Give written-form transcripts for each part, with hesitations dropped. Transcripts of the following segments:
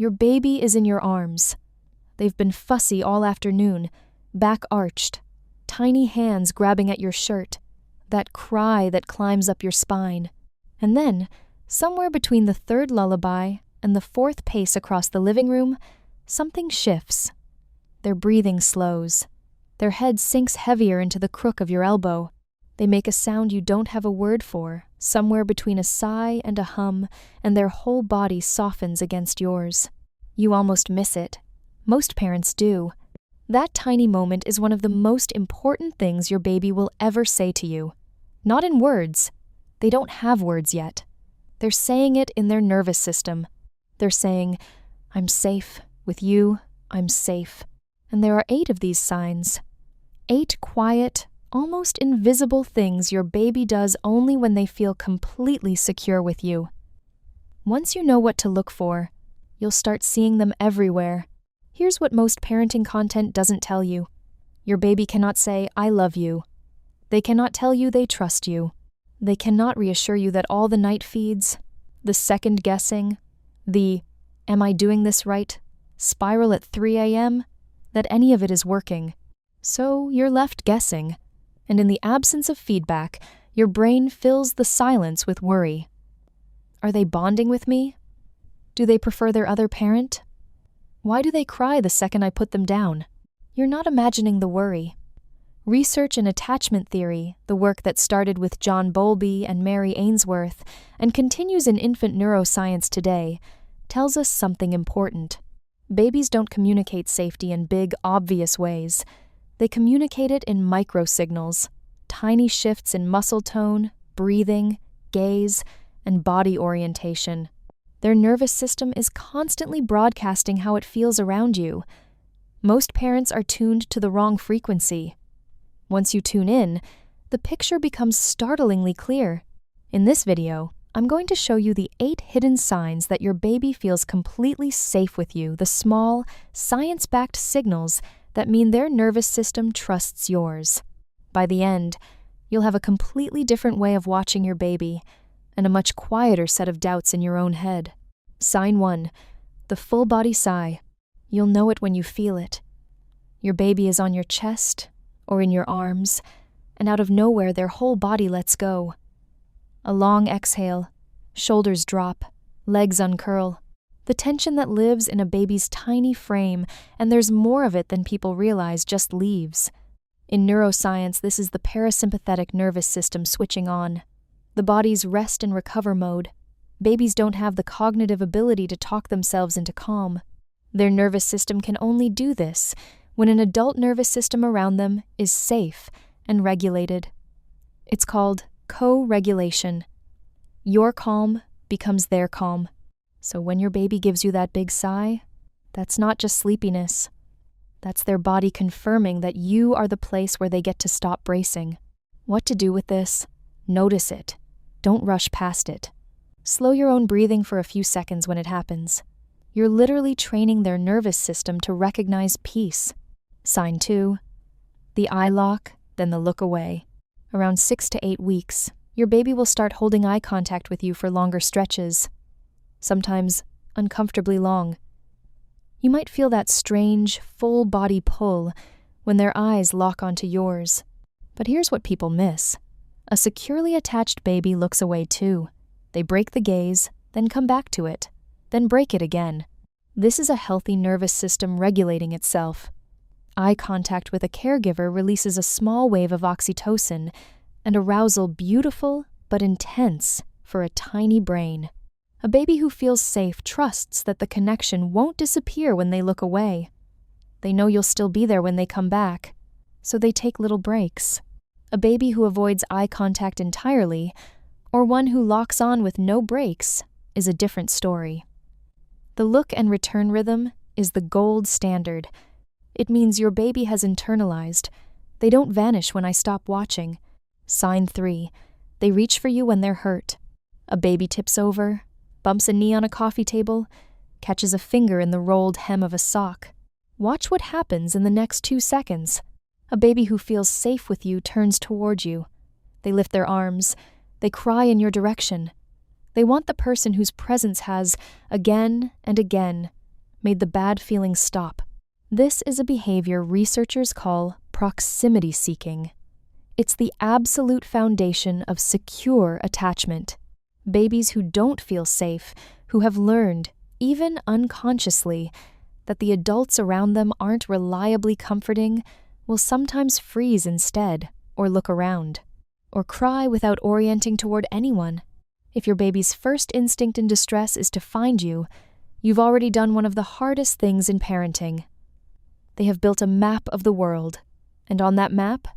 Your baby is in your arms. They've been fussy all afternoon, back arched, tiny hands grabbing at your shirt, that cry that climbs up your spine. And then, somewhere between the third lullaby and the fourth pace across the living room, something shifts. Their breathing slows. Their head sinks heavier into the crook of your elbow. They make a sound you don't have a word for, somewhere between a sigh and a hum, and their whole body softens against yours. You almost miss it. Most parents do. That tiny moment is one of the most important things your baby will ever say to you. Not in words. They don't have words yet. They're saying it in their nervous system. They're saying, "I'm safe. With you, I'm safe." And there are 8 of these signs. 8 quiet, almost invisible things your baby does only when they feel completely secure with you. Once you know what to look for, you'll start seeing them everywhere. Here's what most parenting content doesn't tell you. Your baby cannot say, "I love you." They cannot tell you they trust you. They cannot reassure you that all the night feeds, the second guessing, the "am I doing this right?" spiral at 3 a.m., that any of it is working. So you're left guessing, and in the absence of feedback, your brain fills the silence with worry. Are they bonding with me? Do they prefer their other parent? Why do they cry the second I put them down? You're not imagining the worry. Research in attachment theory, the work that started with John Bowlby and Mary Ainsworth and continues in infant neuroscience today, tells us something important. Babies don't communicate safety in big, obvious ways. They communicate it in microsignals, tiny shifts in muscle tone, breathing, gaze, and body orientation. Their nervous system is constantly broadcasting how it feels around you. Most parents are tuned to the wrong frequency. Once you tune in, the picture becomes startlingly clear. In this video, I'm going to show you the 8 hidden signs that your baby feels completely safe with you, the small, science-backed signals that mean their nervous system trusts yours. By the end, you'll have a completely different way of watching your baby and a much quieter set of doubts in your own head. Sign 1, the full body sigh. You'll know it when you feel it. Your baby is on your chest or in your arms, and out of nowhere their whole body lets go. A long exhale, shoulders drop, legs uncurl. The tension that lives in a baby's tiny frame, and there's more of it than people realize, just leaves. In neuroscience, this is the parasympathetic nervous system switching on. The body's rest and recover mode. Babies don't have the cognitive ability to talk themselves into calm. Their nervous system can only do this when an adult nervous system around them is safe and regulated. It's called co-regulation. Your calm becomes their calm. So when your baby gives you that big sigh, that's not just sleepiness. That's their body confirming that you are the place where they get to stop bracing. What to do with this? Notice it. Don't rush past it. Slow your own breathing for a few seconds when it happens. You're literally training their nervous system to recognize peace. Sign 2, the eye lock, then the look away. Around 6 to 8 weeks, your baby will start holding eye contact with you for longer stretches, sometimes uncomfortably long. You might feel that strange, full-body pull when their eyes lock onto yours. But here's what people miss. A securely attached baby looks away too. They break the gaze, then come back to it, then break it again. This is a healthy nervous system regulating itself. Eye contact with a caregiver releases a small wave of oxytocin, an arousal beautiful but intense for a tiny brain. A baby who feels safe trusts that the connection won't disappear when they look away. They know you'll still be there when they come back, so they take little breaks. A baby who avoids eye contact entirely, or one who locks on with no breaks, is a different story. The look and return rhythm is the gold standard. It means your baby has internalized. They don't vanish when I stop watching. Sign 3, they reach for you when they're hurt. A baby tips over, bumps a knee on a coffee table, catches a finger in the rolled hem of a sock. Watch what happens in the next 2 seconds. A baby who feels safe with you turns toward you. They lift their arms. They cry in your direction. They want the person whose presence has, again and again, made the bad feelings stop. This is a behavior researchers call proximity seeking. It's the absolute foundation of secure attachment. Babies who don't feel safe, who have learned, even unconsciously, that the adults around them aren't reliably comforting, will sometimes freeze instead, or look around, or cry without orienting toward anyone. If your baby's first instinct in distress is to find you, you've already done one of the hardest things in parenting. They have built a map of the world, and on that map,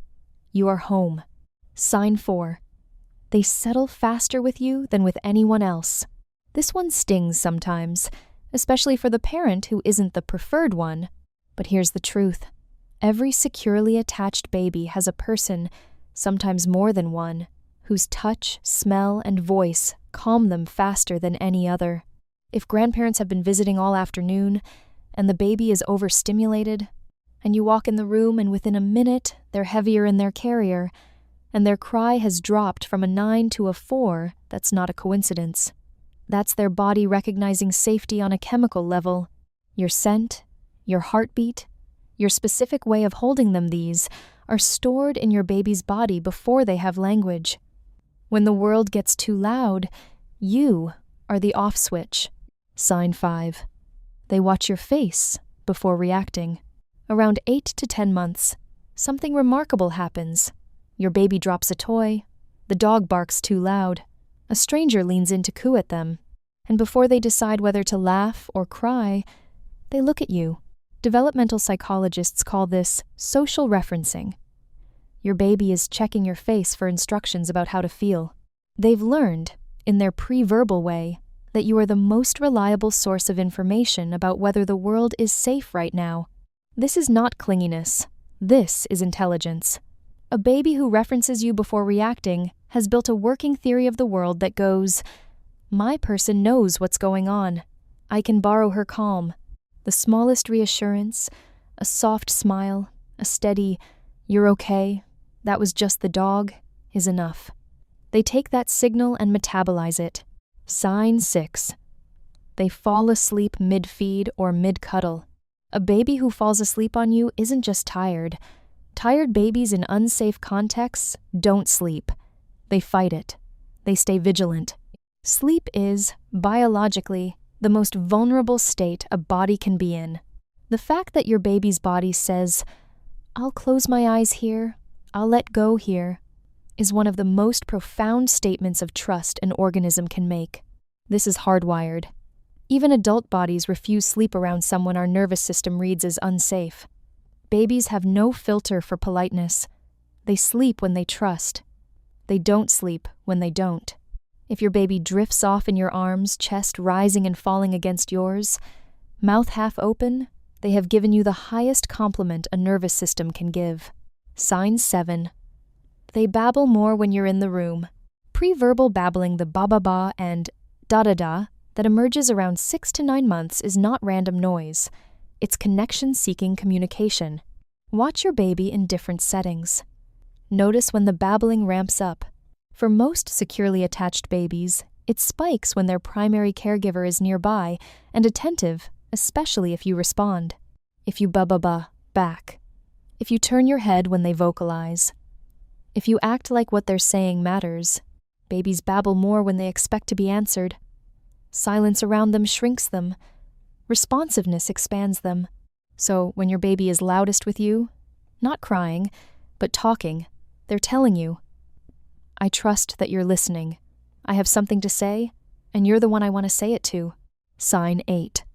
you are home. Sign 4. They settle faster with you than with anyone else. This one stings sometimes, especially for the parent who isn't the preferred one. But here's the truth. Every securely attached baby has a person, sometimes more than one, whose touch, smell, and voice calm them faster than any other. If grandparents have been visiting all afternoon, and the baby is overstimulated, and you walk in the room and within a minute they're heavier in their carrier, and their cry has dropped from a 9 to a 4, that's not a coincidence. That's their body recognizing safety on a chemical level. Your scent, your heartbeat, your specific way of holding them, these are stored in your baby's body before they have language. When the world gets too loud, you are the off switch. Sign 5. They watch your face before reacting. Around 8 to 10 months, something remarkable happens. Your baby drops a toy, the dog barks too loud, a stranger leans in to coo at them, and before they decide whether to laugh or cry, they look at you. Developmental psychologists call this social referencing. Your baby is checking your face for instructions about how to feel. They've learned, in their pre-verbal way, that you are the most reliable source of information about whether the world is safe right now. This is not clinginess. This is intelligence. A baby who references you before reacting has built a working theory of the world that goes, my person knows what's going on. I can borrow her calm. The smallest reassurance, a soft smile, a steady, you're okay, that was just the dog, is enough. They take that signal and metabolize it. Sign 6. They fall asleep mid-feed or mid-cuddle. A baby who falls asleep on you isn't just tired. Tired babies in unsafe contexts don't sleep. They fight it. They stay vigilant. Sleep is, biologically, the most vulnerable state a body can be in. The fact that your baby's body says, I'll close my eyes here, I'll let go here, is one of the most profound statements of trust an organism can make. This is hardwired. Even adult bodies refuse sleep around someone our nervous system reads as unsafe. Babies have no filter for politeness. They sleep when they trust. They don't sleep when they don't. If your baby drifts off in your arms, chest rising and falling against yours, mouth half open, they have given you the highest compliment a nervous system can give. Sign 7. They babble more when you're in the room. Pre-verbal babbling, the ba-ba-ba and da-da-da, that emerges around 6 to 9 months is not random noise. It's connection-seeking communication. Watch your baby in different settings. Notice when the babbling ramps up. For most securely attached babies, it spikes when their primary caregiver is nearby and attentive, especially if you respond. If you ba-ba-ba, back. If you turn your head when they vocalize. If you act like what they're saying matters. Babies babble more when they expect to be answered. Silence around them shrinks them. Responsiveness expands them. So when your baby is loudest with you, not crying, but talking, they're telling you, I trust that you're listening. I have something to say, and you're the one I want to say it to. Sign 8.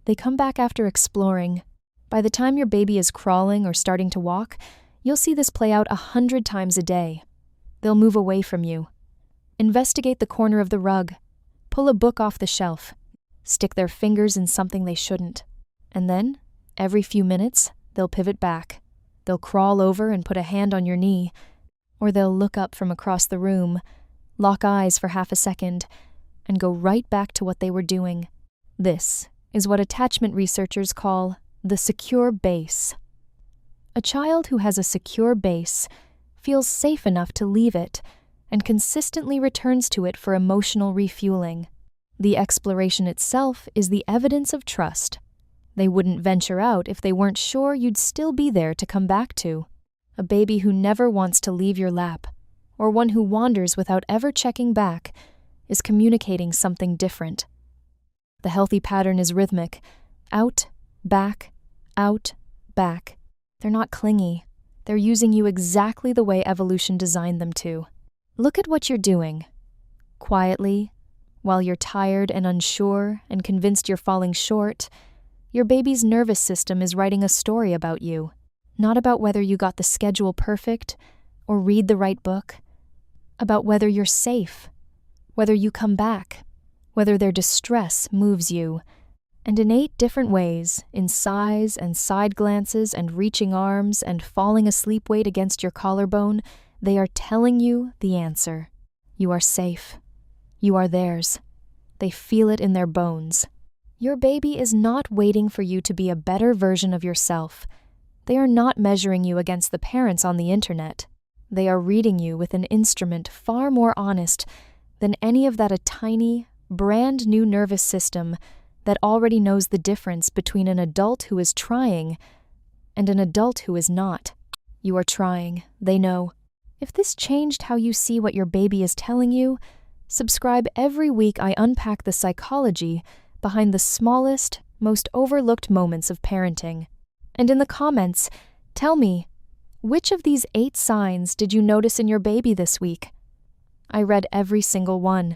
They come back after exploring. By the time your baby is crawling or starting to walk, you'll see this play out 100 times a day. They'll move away from you. Investigate the corner of the rug. Pull a book off the shelf. Stick their fingers in something they shouldn't. And then, every few minutes, they'll pivot back. They'll crawl over and put a hand on your knee. Or they'll look up from across the room, lock eyes for half a second, and go right back to what they were doing. This is what attachment researchers call the secure base. A child who has a secure base feels safe enough to leave it and consistently returns to it for emotional refueling. The exploration itself is the evidence of trust, They wouldn't venture out if they weren't sure you'd still be there to come back to. A baby who never wants to leave your lap, or one who wanders without ever checking back, is communicating something different. The healthy pattern is rhythmic. Out, back, out, back. They're not clingy. They're using you exactly the way evolution designed them to. Look at what you're doing. Quietly, while you're tired and unsure and convinced you're falling short, your baby's nervous system is writing a story about you, not about whether you got the schedule perfect or read the right book, about whether you're safe, whether you come back, whether their distress moves you. And in 8 different ways, in sighs and side glances and reaching arms and falling asleep weight against your collarbone, they are telling you the answer. You are safe. You are theirs. They feel it in their bones. Your baby is not waiting for you to be a better version of yourself. They are not measuring you against the parents on the internet. They are reading you with an instrument far more honest than any of that a tiny, brand new nervous system that already knows the difference between an adult who is trying and an adult who is not. You are trying, they know. If this changed how you see what your baby is telling you, subscribe every week. I unpack the psychology behind the smallest, most overlooked moments of parenting. And in the comments, tell me, which of these 8 signs did you notice in your baby this week? I read every single one.